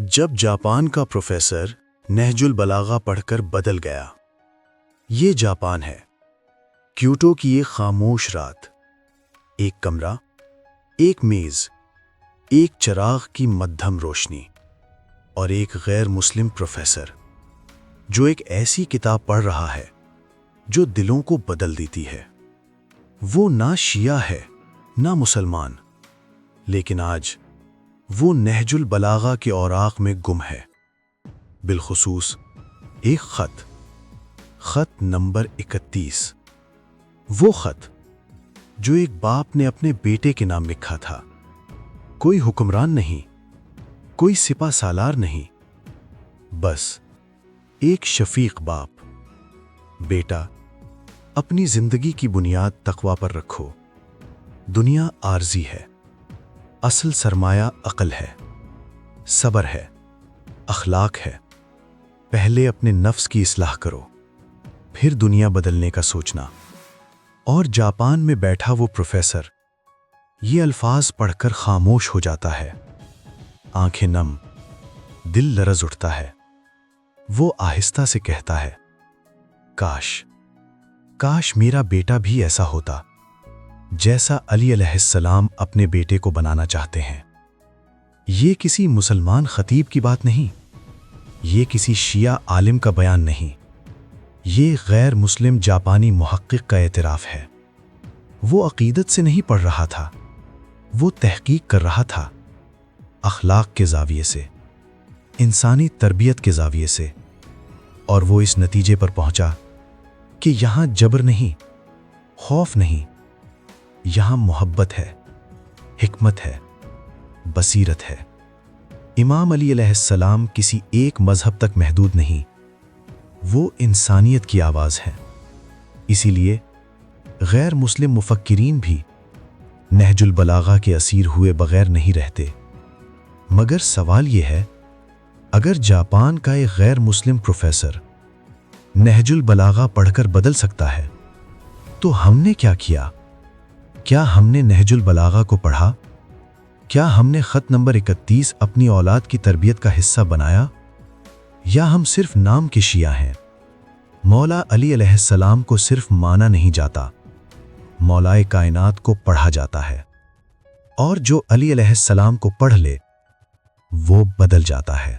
جب جاپان کا پروفیسر نہج البلاغہ پڑھ کر بدل گیا۔ یہ جاپان ہے، کیوٹو کی ایک خاموش رات، ایک کمرہ، ایک میز، ایک چراغ کی مدھم روشنی اور ایک غیر مسلم پروفیسر جو ایک ایسی کتاب پڑھ رہا ہے جو دلوں کو بدل دیتی ہے۔ وہ نہ شیعہ ہے نہ مسلمان، لیکن آج وہ نہج البلاغہ کے اوراق میں گم ہے، بالخصوص ایک خط نمبر 31۔ وہ خط جو ایک باپ نے اپنے بیٹے کے نام لکھا تھا، کوئی حکمران نہیں، کوئی سپہ سالار نہیں، بس ایک شفیق باپ۔ بیٹا، اپنی زندگی کی بنیاد تقوی پر رکھو۔ دنیا عارضی ہے، اصل سرمایہ عقل ہے، صبر ہے، اخلاق ہے۔ پہلے اپنے نفس کی اصلاح کرو، پھر دنیا بدلنے کا سوچنا۔ اور جاپان میں بیٹھا وہ پروفیسر یہ الفاظ پڑھ کر خاموش ہو جاتا ہے، آنکھیں نم، دل لرز اٹھتا ہے۔ وہ آہستہ سے کہتا ہے، کاش میرا بیٹا بھی ایسا ہوتا جیسا علی علیہ السلام اپنے بیٹے کو بنانا چاہتے ہیں۔ یہ کسی مسلمان خطیب کی بات نہیں، یہ کسی شیعہ عالم کا بیان نہیں، یہ غیر مسلم جاپانی محقق کا اعتراف ہے۔ وہ عقیدت سے نہیں پڑھ رہا تھا، وہ تحقیق کر رہا تھا، اخلاق کے زاویے سے، انسانی تربیت کے زاویے سے۔ اور وہ اس نتیجے پر پہنچا کہ یہاں جبر نہیں، خوف نہیں، یہاں محبت ہے، حکمت ہے، بصیرت ہے۔ امام علی علیہ السلام کسی ایک مذہب تک محدود نہیں، وہ انسانیت کی آواز ہے۔ اسی لیے غیر مسلم مفکرین بھی نہج البلاغہ کے اسیر ہوئے بغیر نہیں رہتے۔ مگر سوال یہ ہے، اگر جاپان کا ایک غیر مسلم پروفیسر نہج البلاغہ پڑھ کر بدل سکتا ہے تو ہم نے کیا کیا؟ کیا ہم نے نہج البلاغہ کو پڑھا؟ کیا ہم نے خط نمبر 31 اپنی اولاد کی تربیت کا حصہ بنایا؟ یا ہم صرف نام کے شیعہ ہیں؟ مولا علی علیہ السلام کو صرف مانا نہیں جاتا، مولائے کائنات کو پڑھا جاتا ہے۔ اور جو علی علیہ السلام کو پڑھ لے وہ بدل جاتا ہے۔